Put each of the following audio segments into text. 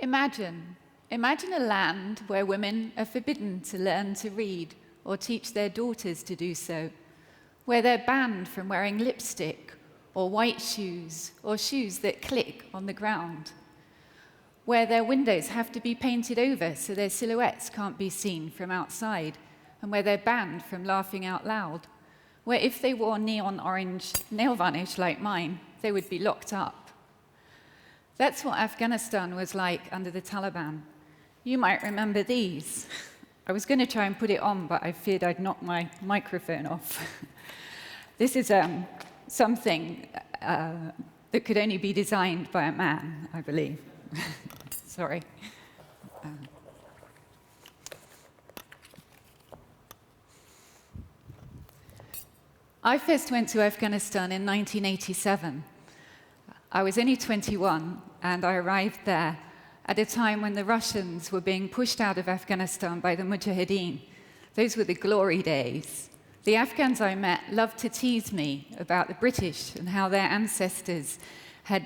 Imagine a land where women are forbidden to learn to read or teach their daughters to do so, where they're banned from wearing lipstick or white shoes or shoes that click on the ground, where their windows have to be painted over so their silhouettes can't be seen from outside, and where they're banned from laughing out loud, where if they wore neon orange nail varnish like mine, they would be locked up. That's what Afghanistan was like under the Taliban. You might remember these. I was going to try and put it on, but I feared I'd knock my microphone off. This is something that could only be designed by a man, I believe. Sorry. I first went to Afghanistan in 1987. I was only 21, and I arrived there at a time when the Russians were being pushed out of Afghanistan by the Mujahideen. Those were the glory days. The Afghans I met loved to tease me about the British and how their ancestors had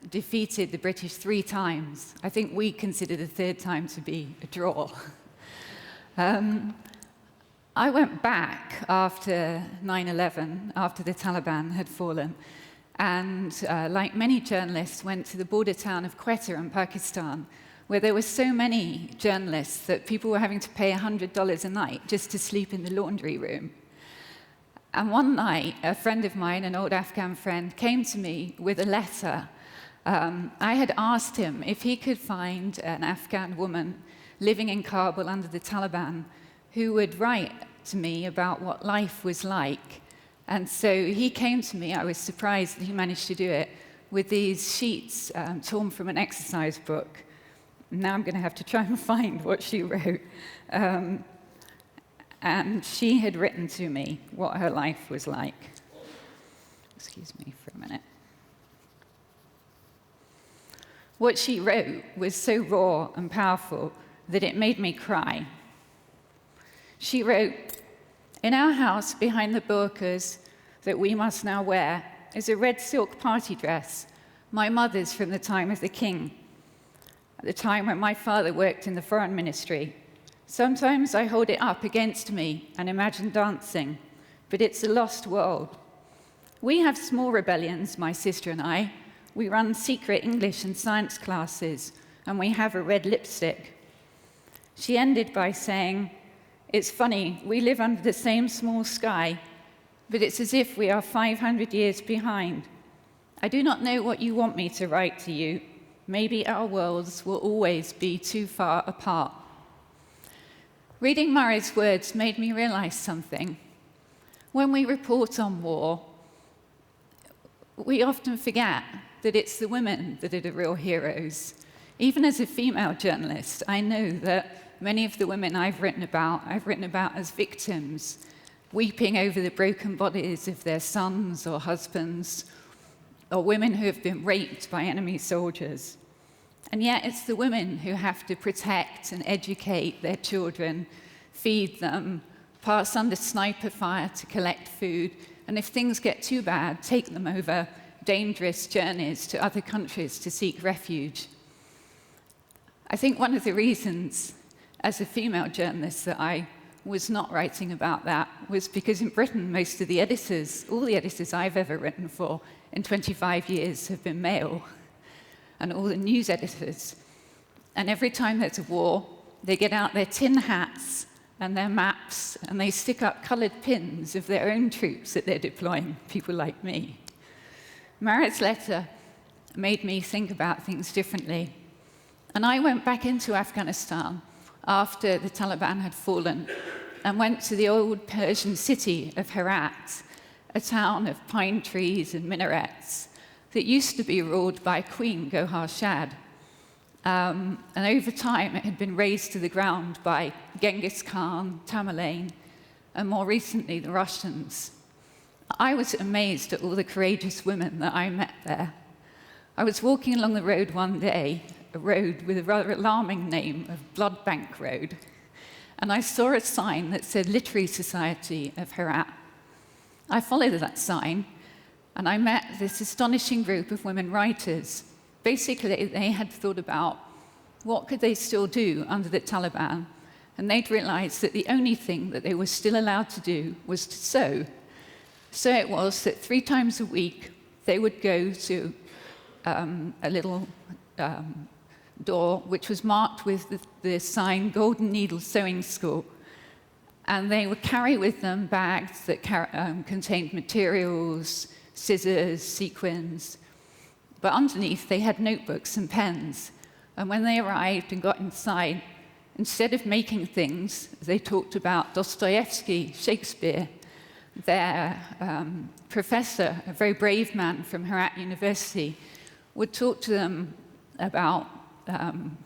defeated the British 3 times. I think we consider the 3rd time to be a draw. I went back after 9/11, after the Taliban had fallen, and like many journalists, went to the border town of Quetta in Pakistan, where there were so many journalists that people were having to pay $100 a night just to sleep in the laundry room. And one night, a friend of mine, an old Afghan friend, came to me with a letter. I had asked him if he could find an Afghan woman living in Kabul under the Taliban who would write to me about what life was like. And so he came to me, I was surprised that he managed to do it, with these sheets torn from an exercise book. Now I'm going to have to try and find what she wrote. And she had written to me what her life was like. Excuse me for a minute. What she wrote was so raw and powerful that it made me cry. She wrote, "In our house, behind the burqas that we must now wear, is a red silk party dress, my mother's from the time of the king, at the time when my father worked in the foreign ministry. Sometimes I hold it up against me and imagine dancing, but it's a lost world. We have small rebellions, my sister and I. We run secret English and science classes, and we have a red lipstick." She ended by saying, "It's funny, we live under the same small sky, but it's as if we are 500 years behind. I do not know what you want me to write to you. Maybe our worlds will always be too far apart." Reading Murray's words made me realize something. When we report on war, we often forget that it's the women that are the real heroes. Even as a female journalist, I know that many of the women I've written about as victims, weeping over the broken bodies of their sons or husbands, or women who have been raped by enemy soldiers. And yet it's the women who have to protect and educate their children, feed them, pass under sniper fire to collect food, and if things get too bad, take them over dangerous journeys to other countries to seek refuge. I think one of the reasons, as a female journalist, that I was not writing about that was because in Britain, most of the editors, all the editors I've ever written for in 25 years have been male, and all the news editors. And every time there's a war, they get out their tin hats and their maps, and they stick up colored pins of their own troops that they're deploying, people like me. Marat's letter made me think about things differently. And I went back into Afghanistan after the Taliban had fallen and went to the old Persian city of Herat, a town of pine trees and minarets that used to be ruled by Queen Gohar Shad. And over time, it had been razed to the ground by Genghis Khan, Tamerlane, and more recently, the Russians. I was amazed at all the courageous women that I met there. I was walking along the road one day, a road with a rather alarming name of Blood Bank Road, and I saw a sign that said Literary Society of Herat. I followed that sign, and I met this astonishing group of women writers. Basically, they had thought about what could they still do under the Taliban? And they'd realized that the only thing that they were still allowed to do was to sew. So it was that 3 times a week, they would go to a little door which was marked with the sign Golden Needle Sewing School. And they would carry with them bags that contained materials, scissors, sequins. But underneath, they had notebooks and pens. And when they arrived and got inside, instead of making things, they talked about Dostoevsky, Shakespeare. Their professor, a very brave man from Herat University, would talk to them about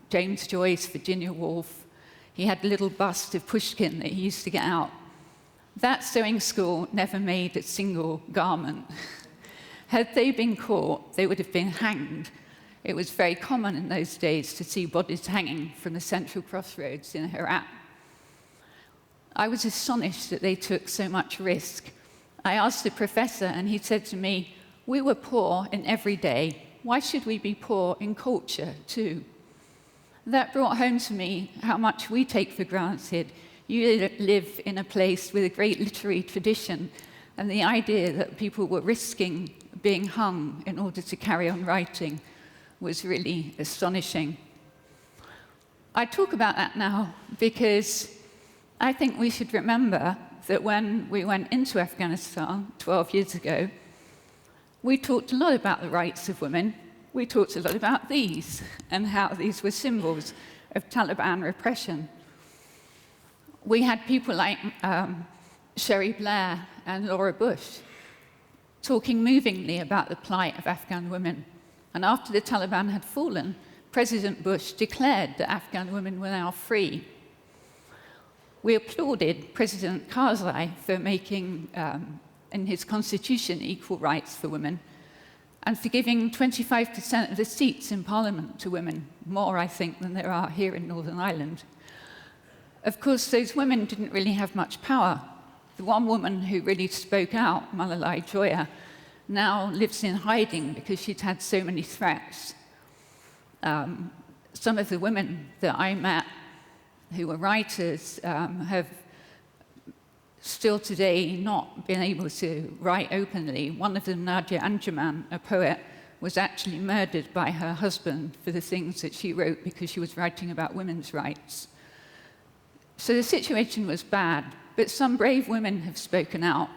James Joyce, Virginia Woolf. He had a little bust of Pushkin that he used to get out. That sewing school never made a single garment. Had they been caught, they would have been hanged. It was very common in those days to see bodies hanging from the central crossroads in Herat. I was astonished that they took so much risk. I asked the professor, and he said to me, "We were poor in every day. Why should we be poor in culture, too?" That brought home to me how much we take for granted. You live in a place with a great literary tradition, and the idea that people were risking being hung in order to carry on writing was really astonishing. I talk about that now because I think we should remember that when we went into Afghanistan 12 years ago, we talked a lot about the rights of women. We talked a lot about these and how these were symbols of Taliban repression. We had people like Cherie Blair and Laura Bush talking movingly about the plight of Afghan women. And after the Taliban had fallen, President Bush declared that Afghan women were now free. We applauded President Karzai for making, in his constitution, equal rights for women, and for giving 25% of the seats in Parliament to women, more, I think, than there are here in Northern Ireland. Of course, those women didn't really have much power. The one woman who really spoke out, Malalai Joya, now lives in hiding because she'd had so many threats. Some of the women that I met who were writers have still today not been able to write openly. One of them, Nadia Anjuman, a poet, was actually murdered by her husband for the things that she wrote because she was writing about women's rights. So the situation was bad, but some brave women have spoken out.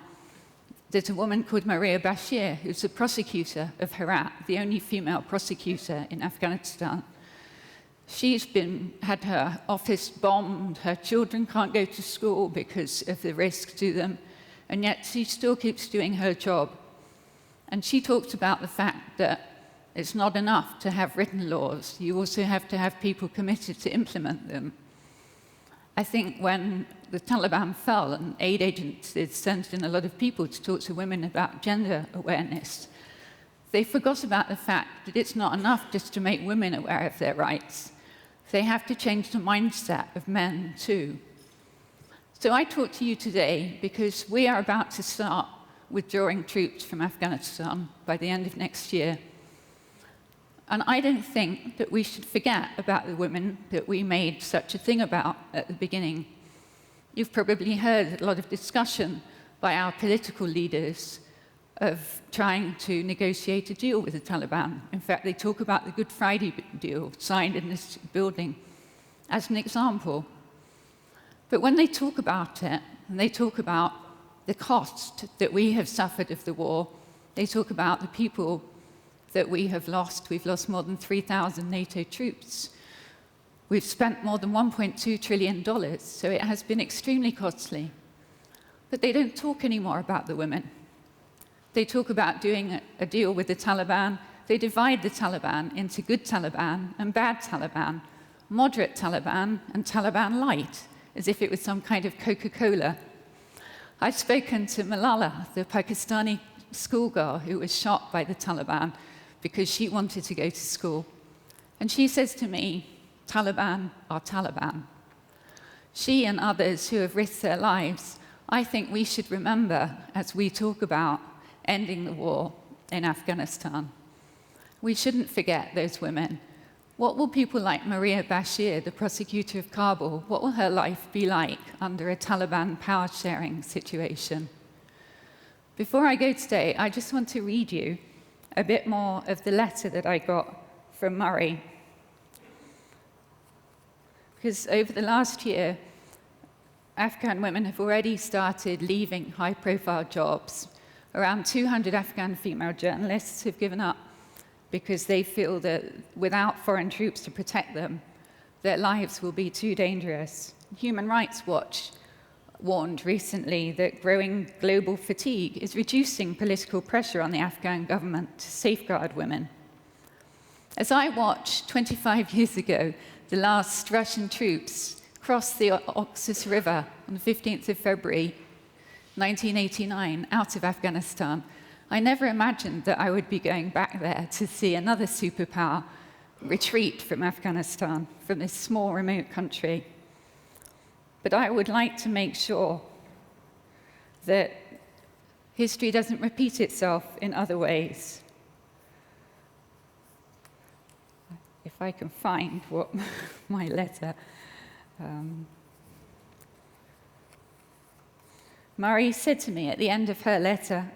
There's a woman called Maria Bashir, who's the prosecutor of Herat, the only female prosecutor in Afghanistan. She's had her office bombed, her children can't go to school because of the risk to them, and yet she still keeps doing her job. And she talked about the fact that it's not enough to have written laws, you also have to have people committed to implement them. I think when the Taliban fell and aid agencies sent in a lot of people to talk to women about gender awareness, they forgot about the fact that it's not enough just to make women aware of their rights. They have to change the mindset of men, too. So I talk to you today because we are about to start withdrawing troops from Afghanistan by the end of next year. And I don't think that we should forget about the women that we made such a thing about at the beginning. You've probably heard a lot of discussion by our political leaders of trying to negotiate a deal with the Taliban. In fact, they talk about the Good Friday deal signed in this building as an example. But when they talk about it, and they talk about the cost that we have suffered of the war, they talk about the people that we have lost. We've lost more than 3,000 NATO troops. We've spent more than $1.2 trillion, so it has been extremely costly. But they don't talk anymore about the women. They talk about doing a deal with the Taliban. They divide the Taliban into good Taliban and bad Taliban, moderate Taliban and Taliban light, as if it was some kind of Coca-Cola. I've spoken to Malala, the Pakistani schoolgirl who was shot by the Taliban because she wanted to go to school. And she says to me, Taliban are Taliban. She and others who have risked their lives, I think we should remember as we talk about ending the war in Afghanistan. We shouldn't forget those women. What will people like Maria Bashir, the prosecutor of Kabul, what will her life be like under a Taliban power-sharing situation? Before I go today, I just want to read you a bit more of the letter that I got from Murray. Because over the last year, Afghan women have already started leaving high-profile jobs. Around 200 Afghan female journalists have given up because they feel that without foreign troops to protect them, their lives will be too dangerous. Human Rights Watch warned recently that growing global fatigue is reducing political pressure on the Afghan government to safeguard women. As I watched 25 years ago, the last Russian troops crossed the Oxus River on the 15th of February, 1989, out of Afghanistan, I never imagined that I would be going back there to see another superpower retreat from Afghanistan, from this small, remote country. But I would like to make sure that history doesn't repeat itself in other ways. If I can find what my letter... Murray said to me at the end of her letter,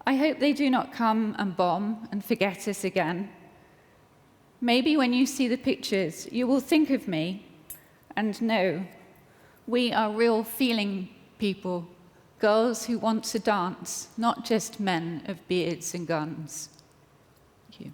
"I hope they do not come and bomb and forget us again. Maybe when you see the pictures, you will think of me and know we are real feeling people, girls who want to dance, not just men of beards and guns." Thank you.